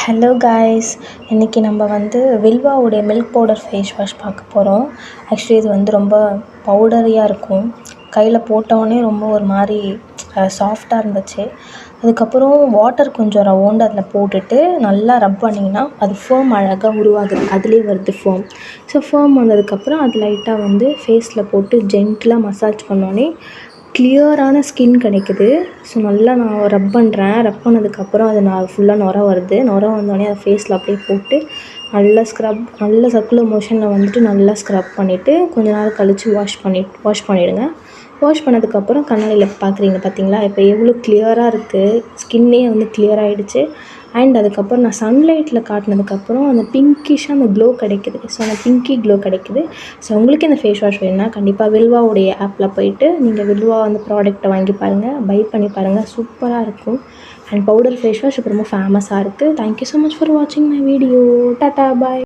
Hello guys, இன்றைக்கி நம்ம வில்வாவுடைய milk powder face wash பார்க்க போகிறோம். ஆக்சுவலி இது ரொம்ப பவுடரியாக இருக்கும். கையில் போட்டோடனே ரொம்ப ஒரு மாதிரி சாஃப்டாக இருந்துச்சு. அதுக்கப்புறம் வாட்டர் கொஞ்சம் ரவுண்டு அதில் போட்டுட்டு நல்லா ரப் பண்ணிங்கன்னா அது ஃபோம் அழகாக உருவாகுது. அதிலே வருது ஃபோம். ஸோ ஃபோம் வந்ததுக்கப்புறம் அது லைட்டாக ஃபேஸில் போட்டு ஜென்டிலாக மசாஜ் பண்ணோடனே கிளியரான ஸ்கின் கிடைக்குது. ஸோ நல்லா நான் ரப் பண்ணுறேன். ரப் பண்ணதுக்கப்புறம் அது ஃபுல்லாக நுரை வருது. நுரை வந்தோடனே அதை ஃபேஸில் அப்படியே போட்டு நல்லா நல்லா சர்க்குலர் மோஷனில் நல்லா ஸ்க்ரப் பண்ணிவிட்டு கொஞ்ச நேரம் கழித்து வாஷ் பண்ணிவிடுங்க. வாஷ் பண்ணதுக்கப்புறம் கண்ணாடியில் பார்த்தீங்களா இப்போ எவ்வளோ கிளியராக இருக்குது. ஸ்கின்னே கிளியர் ஆகிடுச்சு. அண்ட் அதுக்கப்புறம் நான் சன்லைட்டில் காட்டினதுக்கப்புறம் அந்த பிங்கிஷாக அந்த க்ளோ கிடைக்குது. ஸோ அந்த பிங்கி க்ளோ கிடைக்குது. ஸோ உங்களுக்கு இந்த ஃபேஸ் வாஷ் வேணும்னா கண்டிப்பாக வில்வாவுடைய ஆப்பில் போய்ட்டு நீங்கள் வில்வா ப்ராடக்ட்டை வாங்கி பாருங்கள், பை பண்ணி பாருங்கள். சூப்பராக இருக்கும். அண்ட் பவுடர் ஃபேஸ் வாஷ் இப்போ ரொம்ப ஃபேமஸாக இருக்குது. தேங்க்யூ ஸோ மச் ஃபார் வாட்சிங் மை வீடியோ. Tata bye.